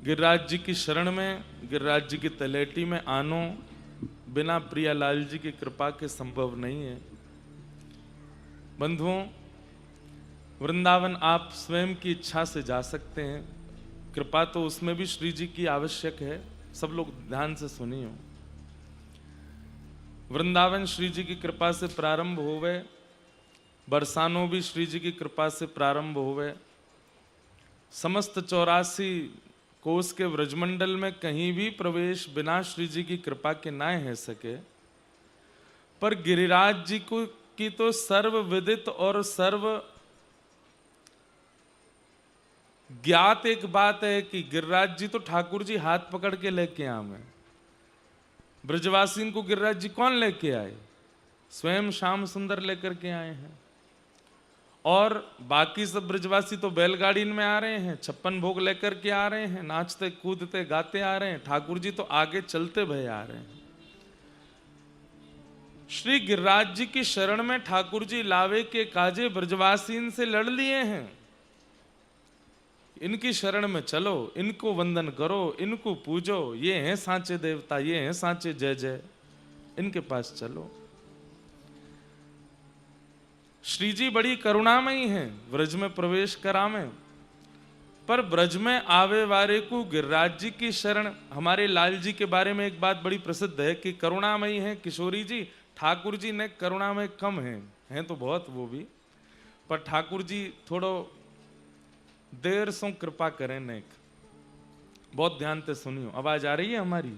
गिरिराज जी की शरण में, गिरिराज जी की तलेटी में आनो बिना प्रियालाल जी की कृपा के संभव नहीं है। बंधुओं, वृंदावन आप स्वयं की इच्छा से जा सकते हैं, कृपा तो उसमें भी श्री जी की आवश्यक है। सब लोग ध्यान से सुनियो। वृंदावन श्री जी की कृपा से प्रारंभ होवे, बरसानो भी श्री जी की कृपा से प्रारंभ होवे। समस्त 84 कोस के व्रजमंडल में कहीं भी प्रवेश बिना श्री जी की कृपा के ना है सके। पर गिरिराज जी को की तो सर्व विदित और सर्व ज्ञात एक बात है कि गिरिराज जी तो ठाकुर जी हाथ पकड़ के लेके आवे। ब्रजवासी को गिरिराज जी कौन लेके आए? स्वयं श्याम सुंदर लेकर के आए हैं। और बाकी सब ब्रजवासी तो बैलगाड़ी में आ रहे हैं, 56 भोग लेकर के आ रहे हैं, नाचते कूदते गाते आ रहे हैं। ठाकुर जी तो आगे चलते भय आ रहे हैं। श्री गिरिराज जी की शरण में ठाकुर जी लावे के काजे ब्रजवासीन से लड़ लिए हैं। इनकी शरण में चलो, इनको वंदन करो, इनको पूजो, ये हैं सांचे देवता, ये हैं सांचे जय जय, इनके पास चलो। श्री जी बड़ी करुणामयी हैं, ब्रज में प्रवेश करावें। पर ब्रज में आवे वारे को गिरिराज जी की शरण। हमारे लाल जी के बारे में एक बात बड़ी प्रसिद्ध है कि करुणामयी हैं किशोरी जी, ठाकुर जी ने करुणामय कम हैं तो बहुत वो भी, पर ठाकुर जी थोड़ो देर सो कृपा करें नेक। बहुत ध्यान से सुनियो, आवाज आ रही है हमारी?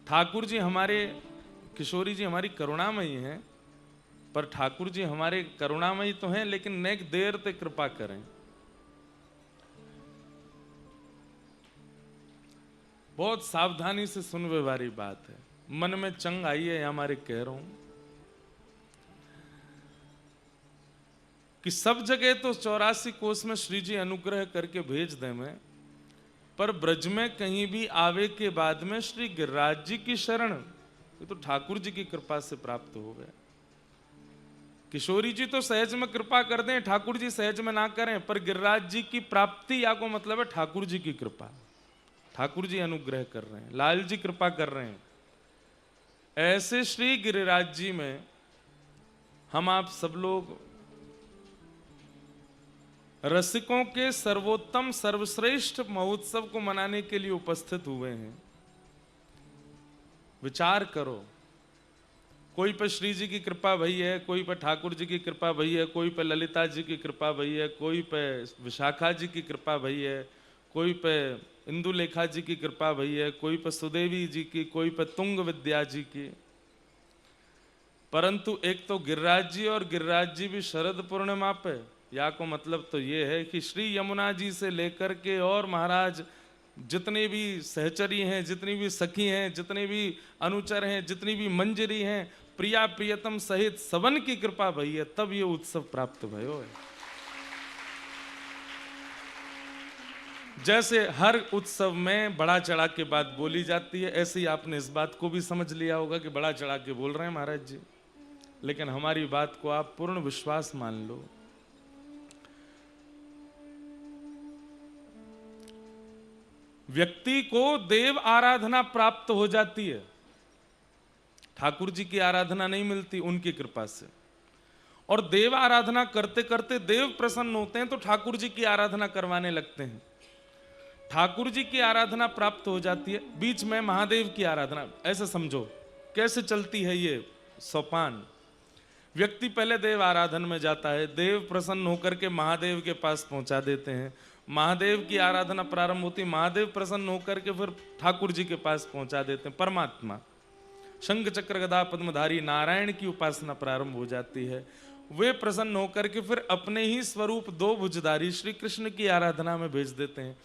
ठाकुर जी हमारे, किशोरी जी हमारी करुणामयी हैं, पर ठाकुर जी हमारे करुणामयी तो हैं लेकिन नेक देर ते कृपा करें। बहुत सावधानी से सुनने वाली बात है, मन में चंग आई है हमारे कह रहा हूं कि सब जगह तो 84 कोस में श्री जी अनुग्रह करके भेज दे में, पर ब्रज में कहीं भी आवे के बाद में श्री गिरिराज जी की शरण ये तो ठाकुर जी की कृपा से प्राप्त हो गए। किशोरी जी तो सहज में कृपा कर दें, ठाकुर जी सहज में ना करें, पर गिरिराज जी की प्राप्ति या को मतलब है ठाकुर जी की कृपा। ठाकुर जी अनुग्रह कर रहे हैं, लाल जी कृपा कर रहे हैं। ऐसे श्री गिरिराज जी में हम आप सब लोग रसिकों के सर्वोत्तम सर्वश्रेष्ठ महोत्सव को मनाने के लिए उपस्थित हुए हैं। विचार करो, कोई पर श्री जी की कृपा भई है, कोई पर ठाकुर जी की कृपा भई है, कोई पर ललिता जी की कृपा भई है, कोई पर विशाखा जी की कृपा भई है, कोई पर इंदुलेखा जी की कृपा भई है, कोई पर सुदेवी जी की, कोई पर तुंग विद्या जी की। परंतु एक तो गिरिराज जी, और गिरिराज जी भी शरद पूर्णिमा पे, या को मतलब तो ये है कि श्री यमुना जी से लेकर के और महाराज जितने भी सहचरी हैं, जितनी भी सखी हैं, जितने भी अनुचर हैं, जितनी भी मंजरी हैं, प्रिया प्रियतम सहित सबन की कृपा भई है, तब ये उत्सव प्राप्त भयो है। जैसे हर उत्सव में बड़ा चढ़ा के बात बोली जाती है, ऐसे ही आपने इस बात को भी समझ लिया होगा कि बड़ा चढ़ा के बोल रहे हैं महाराज जी, लेकिन हमारी बात को आप पूर्ण विश्वास मान लो। व्यक्ति को देव आराधना प्राप्त हो जाती है, ठाकुर जी की आराधना नहीं मिलती उनकी कृपा से। और देव आराधना करते करते देव प्रसन्न होते हैं तो ठाकुर जी की आराधना करवाने लगते हैं। ठाकुर जी की आराधना प्राप्त हो जाती है, बीच में महादेव की आराधना। ऐसे समझो कैसे चलती है ये सोपान। व्यक्ति पहले देव आराधन में जाता है, देव प्रसन्न होकर के महादेव के पास पहुंचा देते हैं, महादेव की आराधना प्रारंभ होती, महादेव प्रसन्न होकर के फिर ठाकुर जी के पास पहुंचा देते हैं। परमात्मा शंख चक्र गदा पद्मधारी नारायण की उपासना प्रारंभ हो जाती है। वे प्रसन्न होकर के फिर अपने ही स्वरूप दो भुजधारी श्री कृष्ण की आराधना में भेज देते हैं।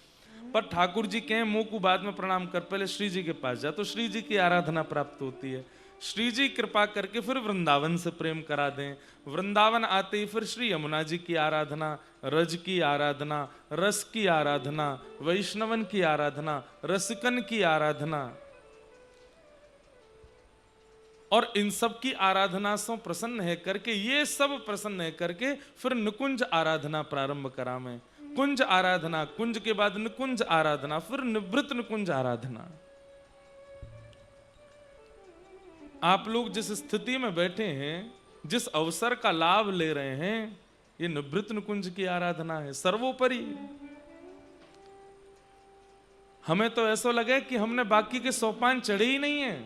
पर ठाकुर जी कहें मुंह को बाद में प्रणाम कर, पहले श्री जी के पास जा, तो श्री जी की आराधना प्राप्त होती है। श्री जी कृपा करके फिर वृंदावन से प्रेम करा दें, वृंदावन आते ही फिर श्री यमुना जी की आराधना, रज की आराधना, रस की आराधना, वैष्णवन की आराधना, रसिकन की आराधना, और इन सब की आराधना से प्रसन्न है करके, ये सब प्रसन्न है करके फिर निकुंज आराधना प्रारंभ करावें। कुंज आराधना, कुंज के बाद निकुंज आराधना, फिर निवृत्त निकुंज आराधना। आप लोग जिस स्थिति में बैठे हैं, जिस अवसर का लाभ ले रहे हैं, ये निवृत्त निकुंज की आराधना है सर्वोपरि। हमें तो ऐसा लगे कि हमने बाकी के सोपान चढ़े ही नहीं है,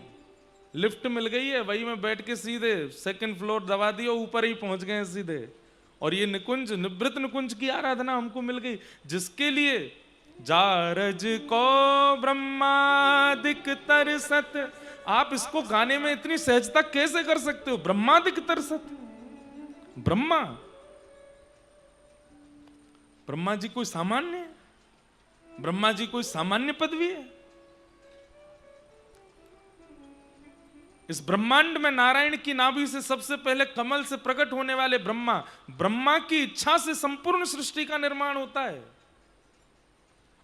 लिफ्ट मिल गई है, वही में बैठ के सीधे सेकंड फ्लोर दबा दिया, ऊपर ही पहुंच गए सीधे। और ये निकुंज, निवृत्त निकुंज की आराधना हमको मिल गई, जिसके लिए जारज को ब्रह्मादिक तरसत। आप इसको गाने में इतनी सहजता कैसे कर सकते हो? ब्रह्मादिक तरसत, ब्रह्मा जी कोई सामान्य है? ब्रह्मा जी कोई सामान्य पदवी है? इस ब्रह्मांड में नारायण की नाभि से सबसे पहले कमल से प्रकट होने वाले ब्रह्मा की इच्छा से संपूर्ण सृष्टि का निर्माण होता है।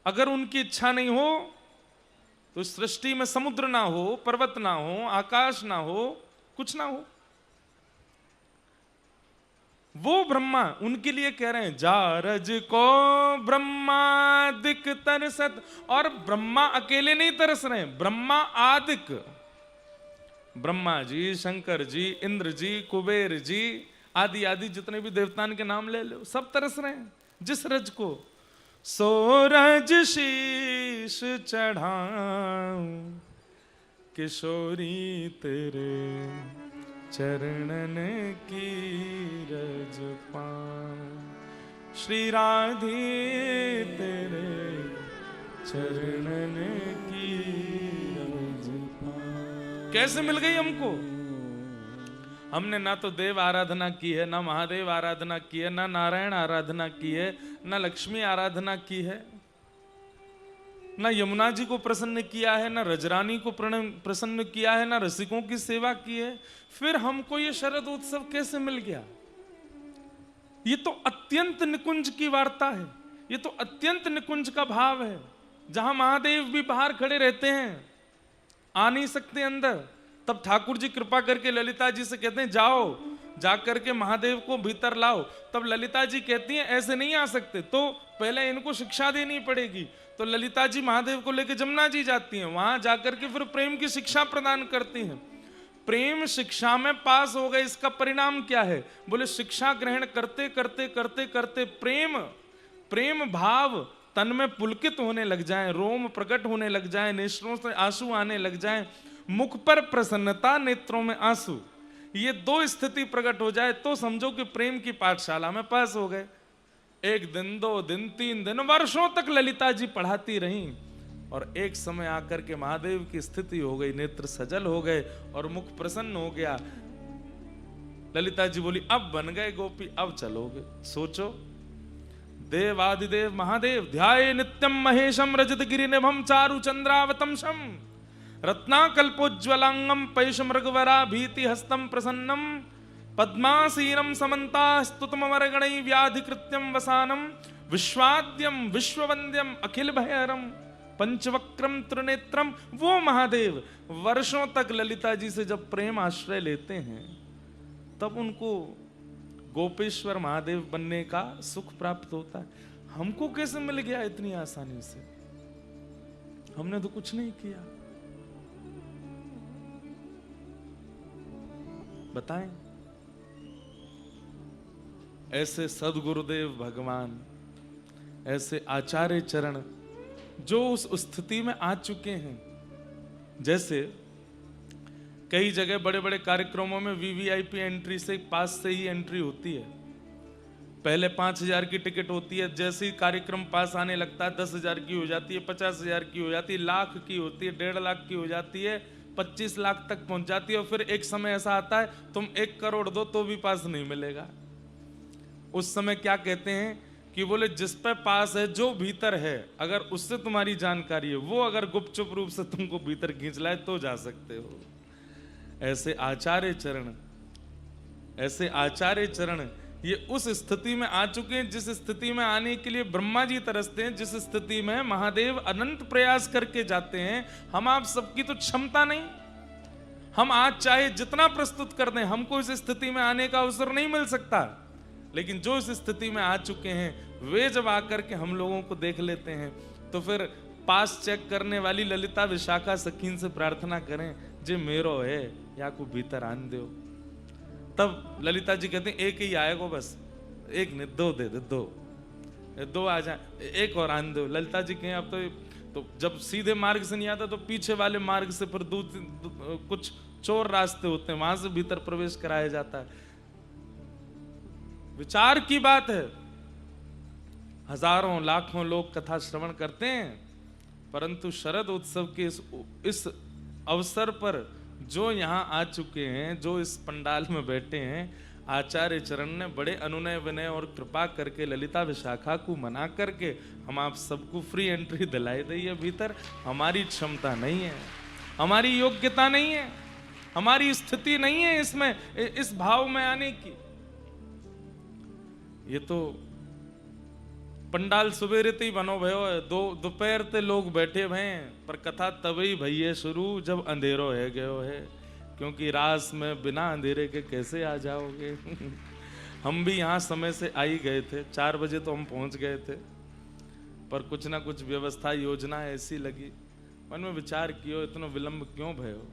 अगर उनकी इच्छा नहीं हो तो सृष्टि में समुद्र ना हो, पर्वत ना हो, आकाश ना हो, कुछ ना हो। वो ब्रह्मा उनके लिए कह रहे हैं जारज को ब्रह्मादिक तरसत। और ब्रह्मा अकेले नहीं तरस रहे हैं, ब्रह्मा आदिक, ब्रह्मा जी, शंकर जी, इंद्र जी, कुबेर जी, आदि आदि जितने भी देवताओं के नाम ले लो, सब तरस रहे हैं जिस रज को। सो रज शीश चढ़ाऊं किशोरी तेरे चरणन की रज पाऊं, श्री राधे तेरे चरणन की रज पाऊं। कैसे मिल गई हमको? हमने ना तो देव आराधना की है, ना महादेव आराधना की है, ना नारायण आराधना की है, ना लक्ष्मी आराधना की है, ना यमुना जी को प्रसन्न किया है, ना रजरानी को प्रसन्न किया है, ना रसिकों की सेवा की है। फिर हमको ये शरद उत्सव कैसे मिल गया? ये तो अत्यंत निकुंज की वार्ता है, ये तो अत्यंत निकुंज का भाव है, जहां महादेव भी बाहर खड़े रहते हैं, आ नहीं सकते अंदर। तब ठाकुर जी कृपा करके ललिता जी से कहते हैं जाओ, जाकर के महादेव को भीतर लाओ। तब ललिता जी कहती हैं ऐसे नहीं आ सकते, तो पहले इनको शिक्षा देनी पड़ेगी। तो ललिता जी महादेव को लेकर जमुना जी जाती हैं, वहां जाकर के फिर प्रेम की शिक्षा प्रदान करती हैं। प्रेम शिक्षा में पास हो गए, इसका परिणाम क्या है? बोले शिक्षा ग्रहण करते करते करते करते प्रेम भाव तन में पुलकित होने लग जाए, रोम प्रकट होने लग जाए, नेत्रों से आंसू आने लग जाए, मुख पर प्रसन्नता, नेत्रों में आंसू, ये दो स्थिति प्रकट हो जाए तो समझो कि प्रेम की पाठशाला में पास हो गए। 1 दिन 2 दिन 3 दिन वर्षों तक ललिता जी पढ़ाती रहीं, और एक समय आकर के महादेव की स्थिति हो गई, नेत्र सजल हो गए और मुख प्रसन्न हो गया। ललिता जी बोली अब बन गए गोपी, अब चलोगे। सोचो, देवादिदेव महादेव ध्याये नित्यम महेशम रजत गिरि निभम चारु चंद्रावतंशम रत्नाकल्पोज्ज्वलांगम पैश मृगवरा भीति हस्तम प्रसन्नम पद्मासीनम समन्ता स्तुतमवरगणै व्याधिकृत्यम वसानम विश्वाद्यम विश्ववंद्यम अखिल भयहरम पंचवक्रम त्रिनेत्रम। वो महादेव वर्षों तक ललिता जी से जब प्रेम आश्रय लेते हैं, तब उनको गोपेश्वर महादेव बनने का सुख प्राप्त होता है। हमको कैसे मिल गया इतनी आसानी से? हमने तो कुछ नहीं किया, बताएं। ऐसे सदगुरुदेव भगवान, ऐसे आचार्य चरण जो उस स्थिति में आ चुके हैं। जैसे कई जगह बड़े बड़े कार्यक्रमों में वीवीआईपी एंट्री से पास से ही एंट्री होती है। पहले 5,000 की टिकट होती है, जैसे ही कार्यक्रम पास आने लगता है 10,000 की हो जाती है, 50,000 की हो जाती है, लाख की होती है, 1.5 लाख की हो जाती है, 25 लाख तक पहुंच जाती है। और फिर एक समय ऐसा आता है तुम 1 करोड़ दो तो भी पास नहीं मिलेगा। उस समय क्या कहते हैं कि बोले जिस पे पास है, जो भीतर है, अगर उससे तुम्हारी जानकारी है, वो अगर गुपचुप रूप से तुमको भीतर खींच लाए तो जा सकते हो। ऐसे आचार्य चरण ये उस स्थिति में आ चुके हैं जिस स्थिति में आने के लिए ब्रह्मा जी तरसते हैं, जिस स्थिति में महादेव अनंत प्रयास करके जाते हैं। हम आप सबकी तो क्षमता नहीं, हम आज चाहे जितना प्रस्तुत कर दें, हमको इस स्थिति में आने का अवसर नहीं मिल सकता। लेकिन जो इस स्थिति में आ चुके हैं वे जब आकर के हम लोगों को देख लेते हैं तो फिर पास चेक करने वाली ललिता विशाखा सखीन से प्रार्थना करें जे मेरो है या को भीतर आन दो। तब ललिता जी कहते हैं एक ही आएगा बस, एक ने दो दे दे, दो आ जाए, एक और आन दो। ललिता जी कहें अब तो जब सीधे मार्ग से नहीं आता तो पीछे वाले मार्ग से फिर कुछ चोर रास्ते होते हैं, वहां से भीतर प्रवेश कराया जाता है। विचार की बात है, हजारों लाखों लोग कथा श्रवण करते हैं, परंतु शरद उत्सव के इस अवसर पर जो यहाँ आ चुके हैं, जो इस पंडाल में बैठे हैं, आचार्य चरण ने बड़े अनुनय विनय और कृपा करके ललिता विशाखा को मना करके हम आप सबको फ्री एंट्री दिलाई दी है भीतर। हमारी क्षमता नहीं है, हमारी योग्यता नहीं है, हमारी स्थिति नहीं है इसमें, इस भाव में आने की। ये तो पंडाल सुबेरे ते ही बनो भयो है, दोपहर ते लोग बैठे हैं, पर कथा तभी भैया शुरू जब अंधेरो है गयो है, क्योंकि रास में बिना अंधेरे के कैसे आ जाओगे। हम भी यहाँ समय से आ ही गए थे, 4 बजे तो हम पहुंच गए थे, पर कुछ ना कुछ व्यवस्था योजना ऐसी लगी, मन में विचार कियो इतना विलंब क्यों भयो।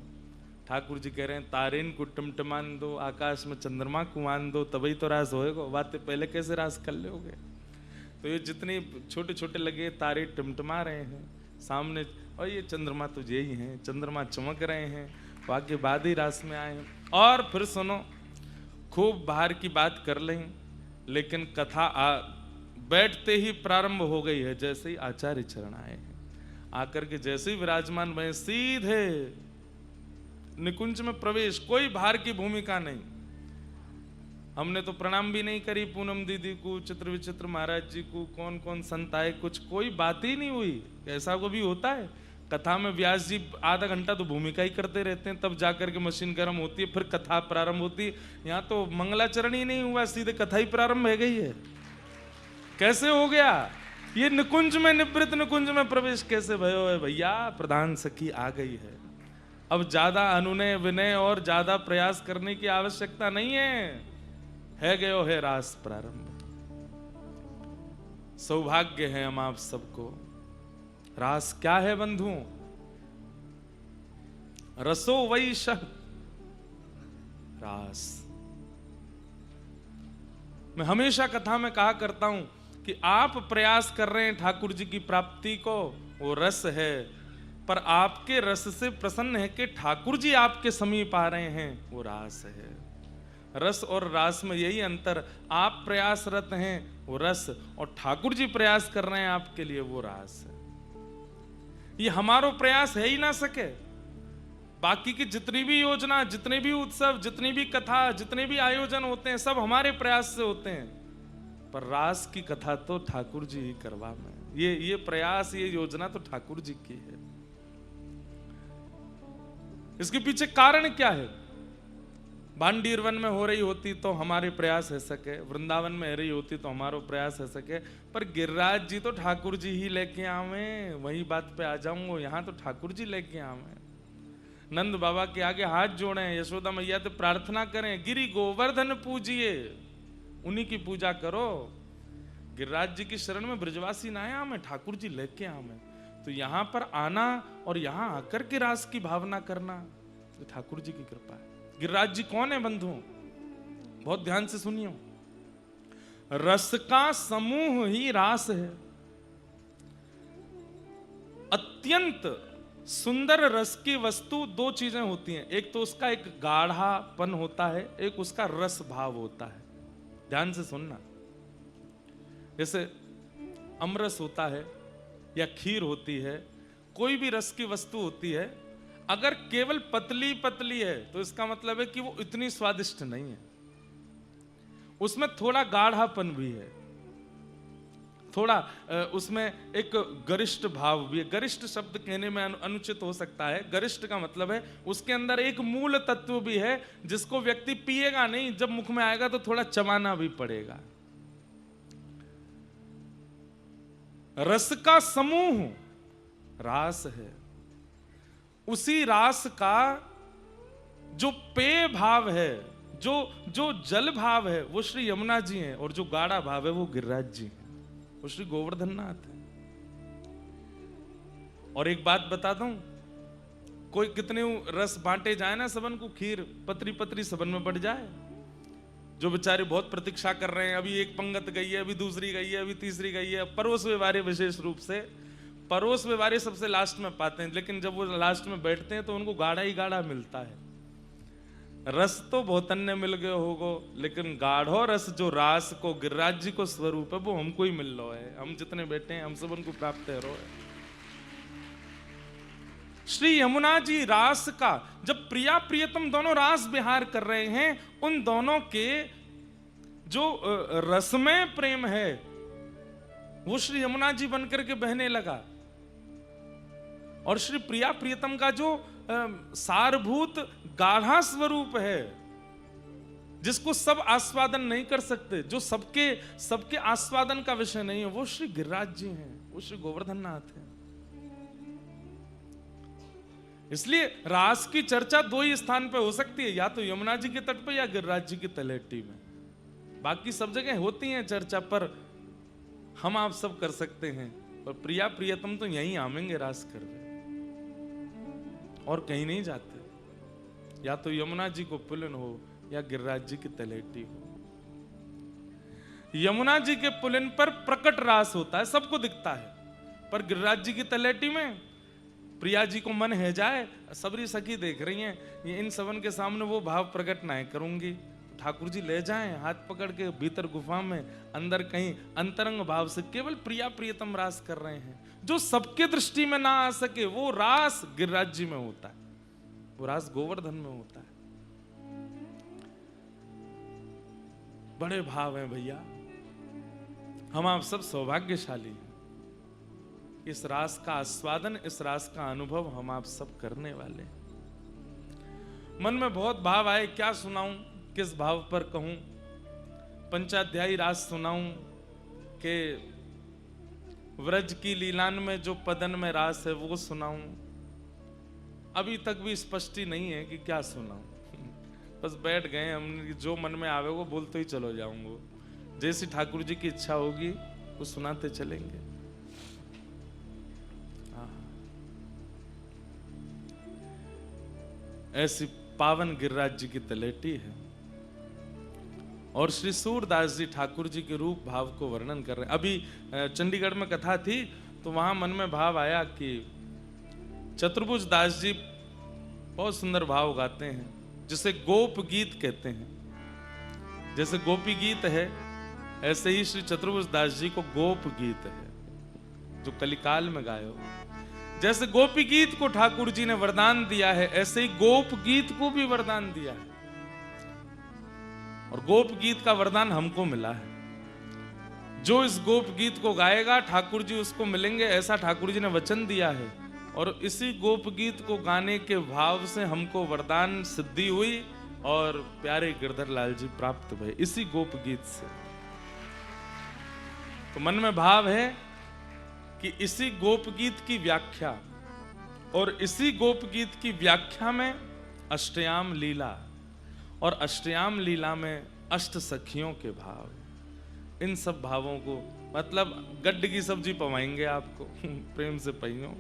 ठाकुर जी कह रहे हैं तारेन को टिमटिमान दो, आकाश में चंद्रमा को मान दो, तभी तो रास होएगा, बातें पहले कैसे रास कर लोगे। तो ये जितने छोटे छोटे लगे तारे टिमटिमा रहे हैं सामने, और ये चंद्रमा तो यही हैं, चंद्रमा चमक रहे हैं, वाक्य बाद ही रास में आए हैं। और फिर सुनो, खूब बाहर की बात कर लें, लेकिन कथा बैठते ही प्रारंभ हो गई है। जैसे ही आचार्य चरण आए हैं, आकर के जैसे ही विराजमान भय, सीधे निकुंज में प्रवेश, कोई बाहर की भूमिका नहीं। हमने तो प्रणाम भी नहीं करी पूनम दीदी को, चित्र विचित्र महाराज जी को, कौन कौन संत आए, कुछ कोई बात ही नहीं हुई। ऐसा को भी होता है कथा में, व्यास जी आधा घंटा तो भूमिका ही करते रहते हैं, तब जाकर के मशीन गर्म होती है, फिर कथा प्रारंभ होती है। यहाँ तो मंगलाचरण ही नहीं हुआ, सीधे कथा ही प्रारंभ हो गई है। कैसे हो गया ये? निकुंज में, निवृत्त निकुंज में प्रवेश कैसे भयो है भैया? प्रधान सखी आ गई है, अब ज्यादा अनुनय विनय और ज्यादा प्रयास करने की आवश्यकता नहीं है गयो है रास प्रारंभ। सौभाग्य है हम आप सबको। रास क्या है बंधुओं? रसो वैश रास। मैं हमेशा कथा में कहा करता हूं कि आप प्रयास कर रहे हैं ठाकुर जी की प्राप्ति को, वो रस है, पर आपके रस से प्रसन्न है कि ठाकुर जी आपके समीप आ रहे हैं, वो रास है। रस और रास में यही अंतर, आप प्रयासरत हैं वो रस, और ठाकुर जी प्रयास कर रहे हैं आपके लिए, वो रास है। ये हमारो प्रयास है ही ना सके। बाकी की जितनी भी योजना, जितने भी उत्सव, जितनी भी कथा, जितने भी आयोजन होते हैं, सब हमारे प्रयास से होते हैं, पर रास की कथा तो ठाकुर जी ही करवा में। ये प्रयास, ये योजना तो ठाकुर जी की है। इसके पीछे कारण क्या है? भांडीर वन में हो रही होती तो हमारे प्रयास है सके, वृंदावन में हो रही होती तो हमारो प्रयास है सके, पर गिरिराज जी तो ठाकुर जी ही लेके आवे। वही बात पे आ जाऊंगा, यहाँ तो ठाकुर जी लेके आवे। नंद बाबा के आगे हाथ जोड़े, यशोदा मैया तो प्रार्थना करें, गिरि गोवर्धन पूजिए, उन्हीं की पूजा करो। गिरिराज जी की शरण में ब्रजवासी ना आए, हमें ठाकुर जी लेके आवे। तो यहाँ पर आना और यहाँ आकर के रास की भावना करना, तो ठाकुर जी की कृपा है। गिरिराज जी कौन है बंधुओं? बहुत ध्यान से सुनियो। रस का समूह ही रास है। अत्यंत सुंदर रस की वस्तु दो चीजें होती हैं, एक तो उसका एक गाढ़ापन होता है, एक उसका रस भाव होता है। ध्यान से सुनना। जैसे अमरस होता है या खीर होती है, कोई भी रस की वस्तु होती है, अगर केवल पतली पतली है तो इसका मतलब है कि वो इतनी स्वादिष्ट नहीं है, उसमें थोड़ा गाढ़ापन भी है, थोड़ा उसमें एक गरिष्ठ भाव भी है। गरिष्ठ शब्द कहने में अनुचित हो सकता है। गरिष्ठ का मतलब है उसके अंदर एक मूल तत्व भी है जिसको व्यक्ति पिएगा नहीं, जब मुख में आएगा तो थोड़ा चबाना भी पड़ेगा। रस का समूह रास है। उसी रास का जो पेय भाव है, जो जल भाव है, वो श्री यमुना जी हैं, और जो गाढ़ा भाव है वो गिरिराज जी हैं। वो श्री गोवर्धन नाथ है। और एक बात बता दूं, कोई कितने रस बांटे जाए ना सबन को, खीर पतरी पतरी सबन में बढ़ जाए, जो बेचारे बहुत प्रतीक्षा कर रहे हैं, अभी एक पंगत गई है, अभी दूसरी गई है, अभी तीसरी गई है, परोस व्यवहारे विशेष रूप से परोस व्यवहारे सबसे लास्ट में पाते हैं, लेकिन जब वो लास्ट में बैठते हैं तो उनको गाढ़ा ही गाढ़ा मिलता है। रस तो बहुत अन्य मिल गए होगो, लेकिन गाढ़ो रस जो रास को गिरिराज जी को स्वरूप है वो हमको ही मिल रहा है। हम जितने बैठे हैं हम सब उनको प्राप्त है रो है। श्री यमुना जी रास का जब प्रिया प्रियतम दोनों रास विहार कर रहे हैं, उन दोनों के जो रसमय प्रेम है वो श्री यमुना जी बनकर के बहने लगा। और श्री प्रिया प्रियतम का जो सारभूत गाढ़ा स्वरूप है, जिसको सब आस्वादन नहीं कर सकते, जो सबके आस्वादन का विषय नहीं है, वो श्री गिरिराज जी हैं, वो श्री गोवर्धन नाथ हैं। इसलिए रास की चर्चा दो ही स्थान पे हो सकती है, या तो यमुना जी के तट पे या गिरिराज जी की तलहटी में। बाकी सब जगह होती है चर्चा, पर हम आप सब कर सकते हैं। पर प्रिया प्रियतम तो यहीं आमेंगे रास कर रहे, और कहीं नहीं जाते। या तो यमुना जी को पुलिन हो या गिरिराज जी की तलहटी हो। यमुना जी के पुलिन पर प्रकट रास होता है, सबको दिखता है, पर गिरिराज जी की तलहटी में प्रिया जी को मन है जाए, सबरी सखी देख रही हैं, ये इन सबन के सामने वो भाव प्रकट ना करूंगी, ठाकुर जी ले जाएं हाथ पकड़ के भीतर गुफा में, अंदर कहीं अंतरंग भाव से केवल प्रिया प्रियतम रास कर रहे हैं। जो सबके दृष्टि में ना आ सके वो रास गिरिराज जी में होता है, वो रास गोवर्धन में होता है। बड़े भाव हैं भैया, हम आप सब सौभाग्यशाली हैं। इस रास का आस्वादन, इस रास का अनुभव हम आप सब करने वाले हैं। मन में बहुत भाव आए, क्या सुनाऊं, किस भाव पर कहूं। पंचाध्यायी रास सुनाऊं कि व्रज की लीलान में जो पदन में रास है वो सुनाऊं। अभी तक भी स्पष्टि नहीं है कि क्या सुनाऊं। बस बैठ गए हम, जो मन में आवे वो बोलते ही चलो जाऊंगा। जैसी ठाकुर जी की इच्छा होगी वो सुनाते चलेंगे। ऐसी पावन गिरिराज जी की तलहटी है। और श्री सूरदास जी ठाकुर जी के रूप भाव को वर्णन कर रहे हैं। अभी चंडीगढ़ में कथा थी तो वहां मन में भाव आया कि चतुर्भुज दास जी बहुत सुंदर भाव गाते हैं, जिसे गोप गीत कहते हैं। जैसे गोपी गीत है, ऐसे ही श्री चतुर्भुज दास जी को गोप गीत है, जो कलिकाल में गायो। जैसे गोपी गीत को ठाकुर जी ने वरदान दिया है, ऐसे ही गोप गीत को भी वरदान दिया है। और गोप गीत का वरदान हमको मिला है। जो इस गोप गीत को गाएगा ठाकुर जी उसको मिलेंगे, ऐसा ठाकुर जी ने वचन दिया है। और इसी गोप गीत को गाने के भाव से हमको वरदान सिद्धि हुई और प्यारे गिरधर लाल जी प्राप्त हुए इसी गोप गीत से। तो मन में भाव है कि इसी गोप गीत की व्याख्या, और इसी गोप गीत की व्याख्या में अष्टयाम लीला, और अष्टयाम लीला में अष्ट सखियों के भाव, इन सब भावों को मतलब गड्ढ की सब्जी पवाएंगे आपको प्रेम से पहियो।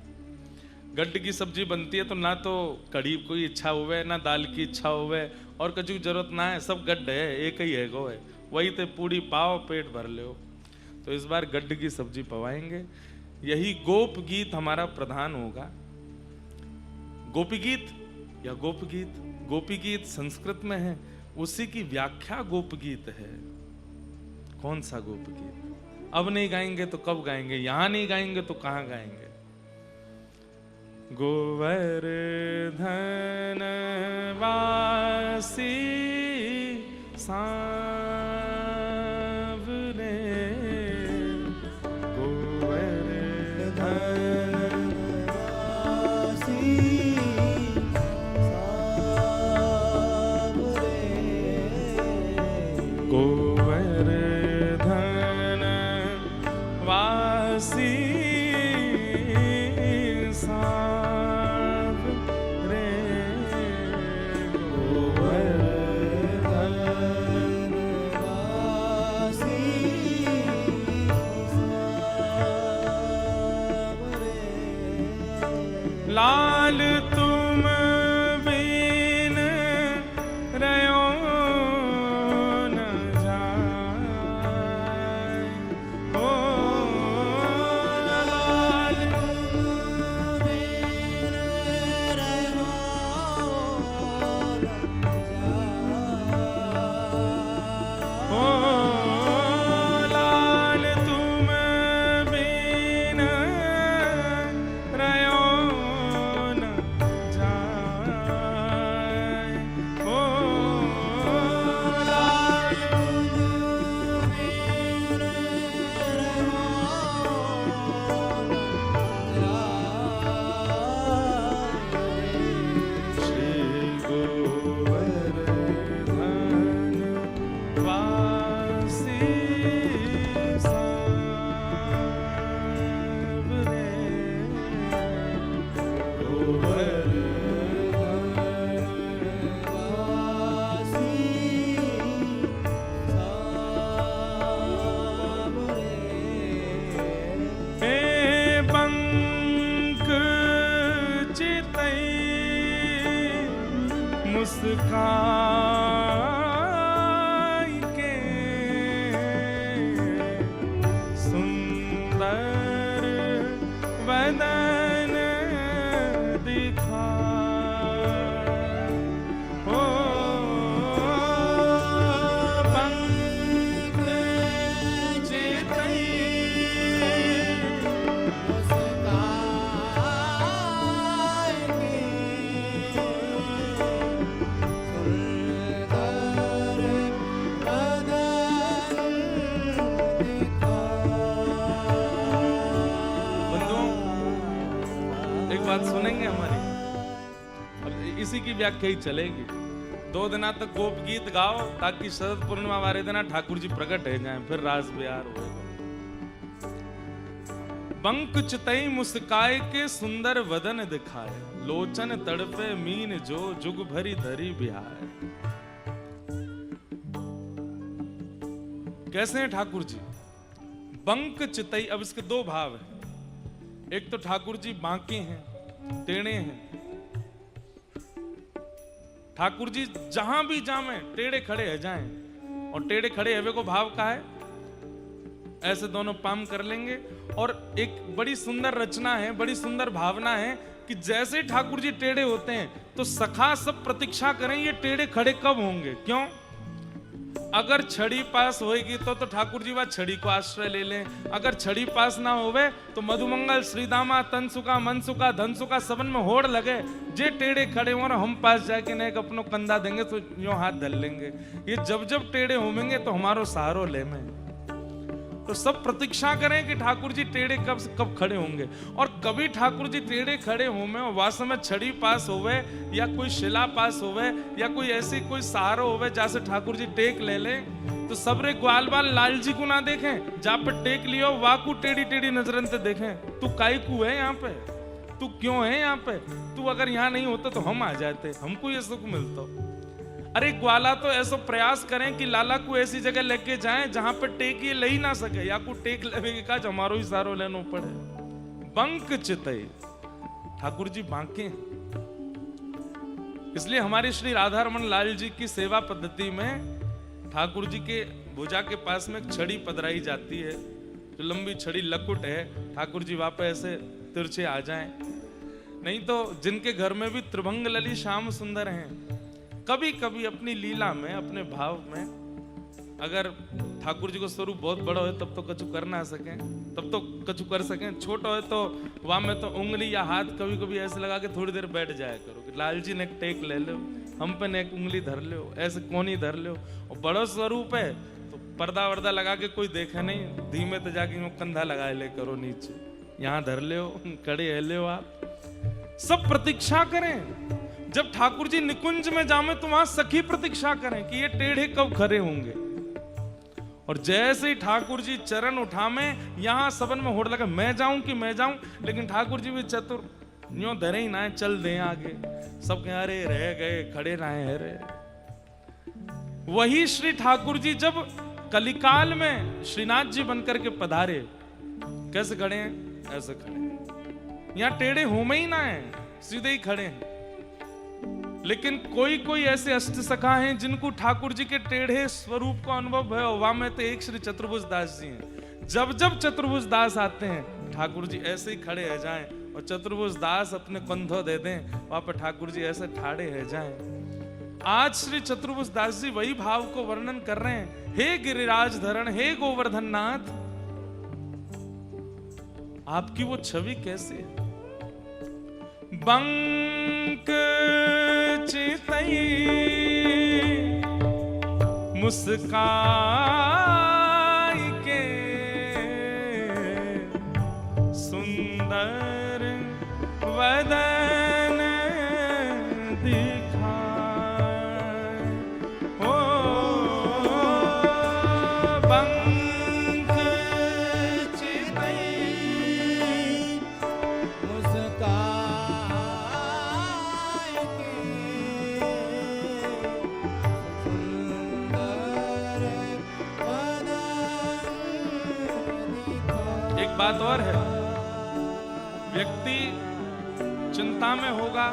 गड्ढ की सब्जी बनती है तो ना तो कड़ी कोई इच्छा हुए, ना दाल की इच्छा हुए, और कछु की जरूरत ना है, सब गड्ढ है, एक ही है गो है, वही ते पूरी पाओ पेट भर लो। तो इस बार गड्ढ की सब्जी पवाएंगे। यही गोप गीत हमारा प्रधान होगा। गोपी गीत या गोप गीत, गोपी गीत संस्कृत में है, उसी की व्याख्या गोप गीत है। कौन सा गोप गीत? अब नहीं गाएंगे तो कब गाएंगे? यहां नहीं गाएंगे तो कहां गाएंगे? गोवर्धन वासी सांवरे, लाल तुम बिन रहो न जाए, ओ लाल तुम बिन रहो न जाए, ओ लाल तुम बिन रहो न जाए, ओ लाल तुम बिन श्री गोवर्धन वासी सांवरे, गोवर्धन वासी सांवरे, हे बंक चितई मुस्काई के, सुंदर वदन दिखाए, ओ बंक चितई मुस्काई के, बंधुओं एक बात सुनेंगे हमारी, और इसी की व्याख्या ही चलेगी। 2 दिना तक गोप गीत गाओ ताकि शरद पूर्णिमा वाले दिन ठाकुर जी प्रकट हो जाएं, फिर रास बिहार होगा। बंक चितई मुस्काए के सुंदर वदन दिखाए, लोचन तड़पे मीन जो जुग भरी धरी बिहार। कैसे हैं ठाकुर जी? बंक चितई, अब इसके 2 भाव हैं। एक तो ठाकुर जी बांके हैं, टेढ़े हैं। ठाकुर जी जहां भी जामें टेढ़े खड़े है जाएं, और टेढ़े खड़े हवे को भाव का है, ऐसे दोनों पाम कर लेंगे। और एक बड़ी सुंदर रचना है, बड़ी सुंदर भावना है कि जैसे ठाकुर जी टेढ़े होते हैं तो सखा सब प्रतीक्षा करें ये टेढ़े खड़े कब होंगे। क्यों? अगर छड़ी पास होएगी तो ठाकुर जी वह छड़ी को आश्रय ले लें। अगर छड़ी पास ना होवे तो मधुमंगल, श्रीदामा, तनसुका, मनसुका, धनसुका सबन में होड़ लगे, जे टेढ़े खड़े हो ना हम पास जाके ना एक अपनो कंधा देंगे तो यूं हाथ धर लेंगे। ये जब जब टेढ़े होंगे तो हमारो सहारो ले में। तो सब प्रतीक्षा करें कि ठाकुर जी टेढ़े कब खड़े होंगे। और कभी ठाकुर जी टेढ़े खड़े होंगे और वास्तव में छड़ी पास होवे या कोई शिला पास होवे या कोई ऐसी कोई सहारो होवे जैसे ठाकुर जी टेक ले ले, तो सबरे ग्वाल बाल लाल जी को ना देखें, जहाँ पे टेक लियो वाकू टेढ़ी टेढ़ी नजरन से देखें। तू काई को है यहाँ पे, तू क्यों है यहाँ पे, तू अगर यहाँ नहीं होता तो हम आ जाते, हमको ये सुख मिलता। अरे ग्वाला तो ऐसा प्रयास करें कि लाला को ऐसी जगह लेके जाएं जहां पर टेक ये ले ही ना सके, या को टेक लेवे का हमारो ही सारो लेनो पड़े। बंक चितई, ठाकुर जी बांके। इसलिए हमारे श्री राधारमण लाल जी की सेवा पद्धति में ठाकुर जी के भुजा के पास में एक छड़ी पधराई जाती है, जो लंबी छड़ी लकुट है। ठाकुर जी वहां पे ऐसे तिरछे आ जाएं। नहीं तो जिनके घर में भी त्रिभंग लली श्याम सुंदर हैं, कभी कभी अपनी लीला में, अपने भाव में, अगर ठाकुर जी को स्वरूप बहुत बड़ा हो तब तो कछु कर ना सकें, तब तो कछु कर सकें। छोटा हो तो वहां में तो उंगली या हाथ कभी कभी ऐसे लगा के थोड़ी देर बैठ जाया करो कि लाल जी ने एक टेक ले लो, हम पे ने एक उंगली धर लो, ऐसे कोनी धर लो। और बड़ा स्वरूप है तो पर्दा वर्दा लगा के कोई देखे नहीं, धीमे तो जाके कंधा लगा ले करो नीचे, यहाँ धर ले, कड़े है ले आप। सब प्रतीक्षा करें। जब ठाकुर जी निकुंज में जामे तो वहां सखी प्रतीक्षा करें कि ये टेढ़े कब खड़े होंगे। और जैसे ही ठाकुर जी चरण उठामे, यहां सबन में होड़ लगा मैं जाऊं कि मैं जाऊं, लेकिन ठाकुर जी भी चतुर, यूं धरे ही ना है, चल दे आगे। सब कह अरे रह गए, खड़े रहे रे। वही श्री ठाकुर जी जब कलिकाल में श्रीनाथ जी बनकर के पधारे, कैसे खड़े हैं? ऐसे खड़े हैं। यहां टेढ़े होमे ही ना है, सीधे ही खड़े हैं। लेकिन कोई कोई ऐसे अष्टसखा हैं जिनको ठाकुर जी के टेढ़े स्वरूप का अनुभव है। वहां में तो एक श्री चतुर्भुज दास जी हैं। जब जब चतुर्भुज दास आते हैं ठाकुर जी ऐसे ही खड़े रह जाएं, और चतुर्भुज दास अपने कंधों दे दें, वहां पर ठाकुर जी ऐसे ठाड़े रह जाएं। आज श्री चतुर्भुज दास जी वही भाव को वर्णन कर रहे हैं। हे गिरिराज धरण, हे गोवर्धन नाथ, आपकी वो छवि कैसी है। बंक चितई मुस्काई के सुंदर वदन दिखाए। ओ बंक चितई बात और है, व्यक्ति चिंता में होगा,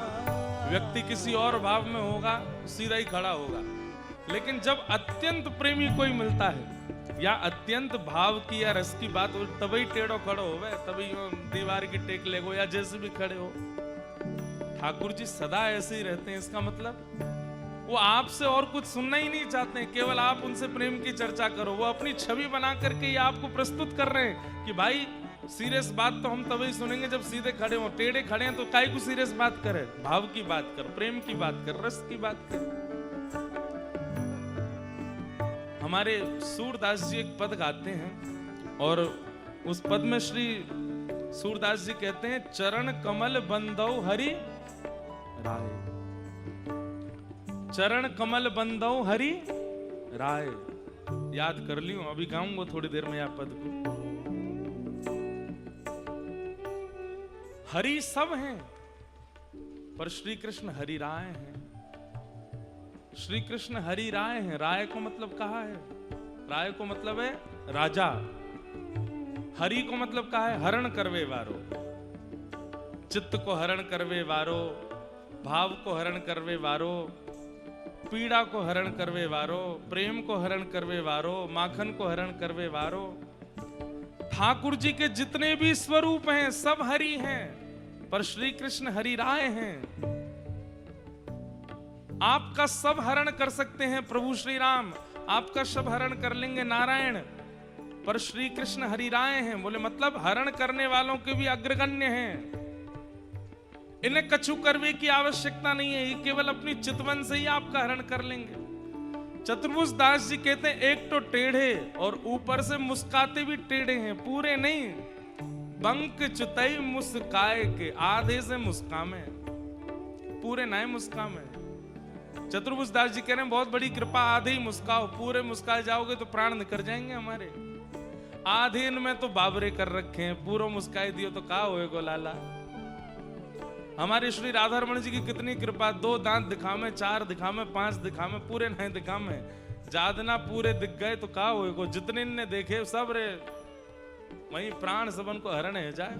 व्यक्ति किसी और भाव में होगा, सीधा ही खड़ा होगा। लेकिन जब अत्यंत प्रेमी कोई मिलता है या अत्यंत भाव की या रस की बात हो, तभी टेढ़ो खड़ो हो, तभी दीवार की टेक लेगो या जैसे भी खड़े हो। ठाकुर जी सदा ऐसे ही रहते हैं। इसका मतलब वो आपसे और कुछ सुनना ही नहीं चाहते हैं, केवल आप उनसे प्रेम की चर्चा करो। वो अपनी छवि बना करके ये आपको प्रस्तुत कर रहे हैं कि भाई सीरियस बात तो हम तभी सुनेंगे जब सीधे खड़े हो। टेढ़े खड़े हैं तो काहे को सीरियस बात करे, भाव की बात कर, प्रेम की बात कर, रस की बात कर। हमारे सूरदास जी एक पद गाते हैं और उस पद में श्री सूरदास जी कहते हैं, चरण कमल बंदौ हरि राय। चरण कमल बंदौ हरि राय। याद कर लियो, अभी गाऊंगा थोड़ी देर में यह पद को। हरि सब हैं पर श्री कृष्ण हरि राय हैं। श्री कृष्ण हरि राय हैं। राय को मतलब कहा है, राय को मतलब है राजा। हरि को मतलब कहा है हरण करवे वारो। चित्त को हरण करवे वारो, भाव को हरण करवे वारो, पीड़ा को हरण करवे वारो, प्रेम को हरण करवे वारो, माखन को हरण करवे वारो। ठाकुर जी के जितने भी स्वरूप हैं सब हरि हैं, पर श्री कृष्ण हरि राय हैं। आपका सब हरण कर सकते हैं प्रभु श्री राम, आपका सब हरण कर लेंगे नारायण, पर श्री कृष्ण हरि राय हैं। बोले मतलब हरण करने वालों के भी अग्रगण्य हैं। इन्हें कछु करने की आवश्यकता नहीं है, ये केवल अपनी चितवन से ही आपका हरण कर लेंगे। चतुर्भुज दास जी कहते हैं एक तो टेढ़े और ऊपर से मुस्काते भी टेढ़े हैं, पूरे नहीं। बंक चुतई मुस्काए के, आधे से मुस्कामे, पूरे नहीं मुस्कामे। चतुर्भुज दास जी कह रहे हैं बहुत बड़ी कृपा, आधे ही मुस्काओ, पूरे मुस्काए जाओगे तो प्राण निकल जाएंगे हमारे। आधे में तो बाबरे कर रखे हैं, पूरा मुस्काई दियो तो कहा होएगो लाला। हमारे श्री राधा रमण जी की कितनी कृपा, 2 दांत दिखामे, 4 दिखामे, 5 दिखामे, पूरे नहीं दिखामे। जादना पूरे दिख गए तो कहा होएगो। जितने ने देखे सब रे वहीं प्राण सबन को हरण है जाए।